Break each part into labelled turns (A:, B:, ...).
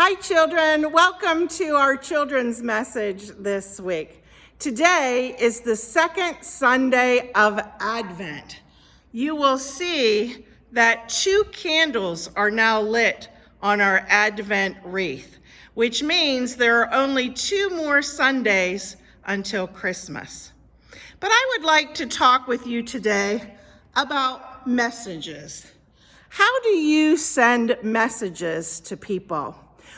A: Hi children, welcome to our children's message this week. Today is the second Sunday of Advent. You will see that 2 candles are now lit on our Advent wreath, which means there are only 2 more Sundays until Christmas. But I would like to talk with you today about messages. How do you send messages to people?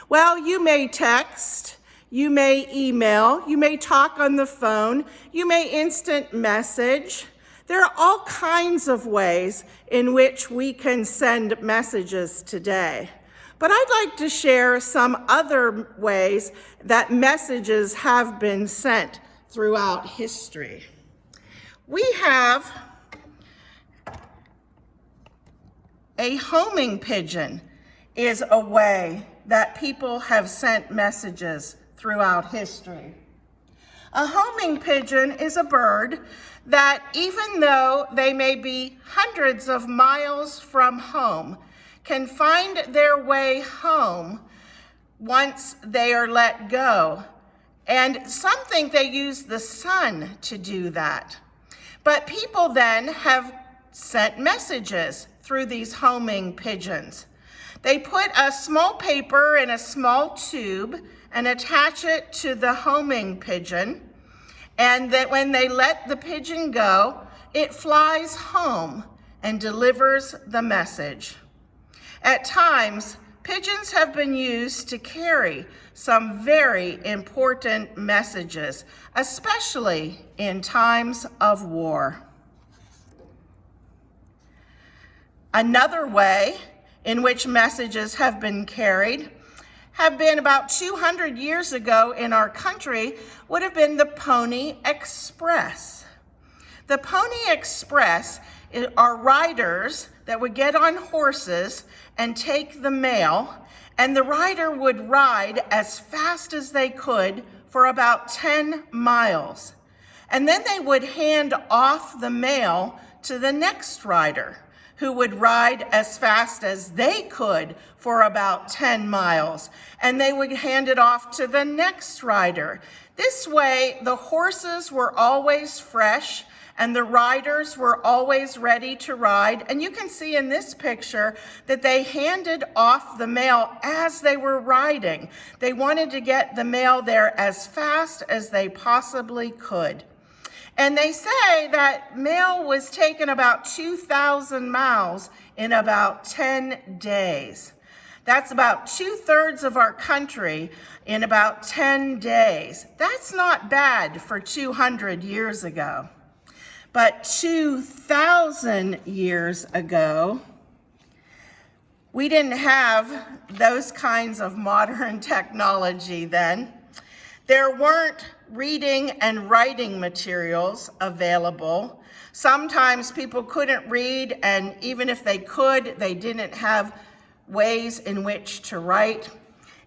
A: Well, you may text, you may email, you may talk on the phone, you may instant message. There are all kinds of ways in which we can send messages today. But I'd like to share some other ways that messages have been sent throughout history. We have a homing pigeon is a way that people have sent messages throughout history. A homing pigeon is a bird that, even though they may be hundreds of miles from home, can find their way home once they are let go. And some think they use the sun to do that. But people then have sent messages through these homing pigeons. They put a small paper in a small tube and attach it to the homing pigeon, and that when they let the pigeon go, it flies home and delivers the message. At times, pigeons have been used to carry some very important messages, especially in times of war. Another way in which messages have been carried have been about 200 years ago in our country would have been the Pony Express. The Pony Express are riders that would get on horses and take the mail, and the rider would ride as fast as they could for about 10 miles. And then they would hand off the mail to the next rider, who would ride as fast as they could for about 10 miles. And they would hand it off to the next rider. This way, the horses were always fresh and the riders were always ready to ride. And you can see in this picture that they handed off the mail as they were riding. They wanted to get the mail there as fast as they possibly could. And they say that mail was taken about 2,000 miles in about 10 days. That's about 2/3 of our country in about 10 days. That's not bad for 200 years ago. But 2,000 years ago, we didn't have those kinds of modern technology then. There weren't reading and writing materials available. Sometimes people couldn't read, and even if they could, they didn't have ways in which to write.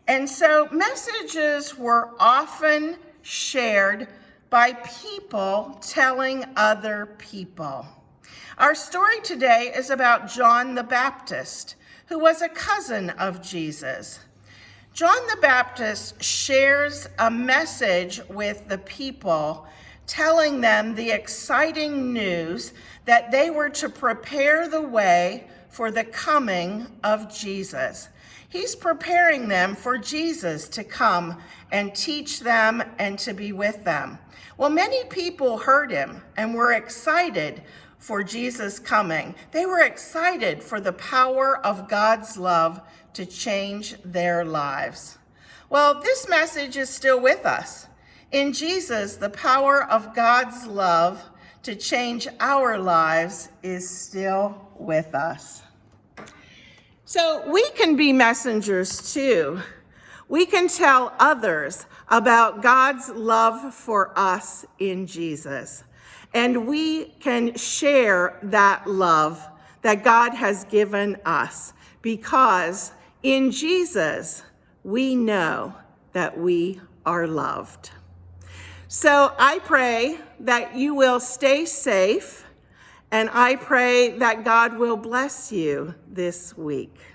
A: And so messages were often shared by people telling other people. Our story today is about John the Baptist, who was a cousin of Jesus. John the Baptist shares a message with the people, telling them the exciting news that they were to prepare the way for the coming of Jesus. He's preparing them for Jesus to come and teach them and to be with them. Well, many people heard him and were excited for Jesus coming. They were excited for the power of God's love to change their lives. Well, this message is still with us. In Jesus, the power of God's love to change our lives is still with us. So we can be messengers too. We can tell others about God's love for us in Jesus. And we can share that love that God has given us, because in Jesus, we know that we are loved. So I pray that you will stay safe, and I pray that God will bless you this week.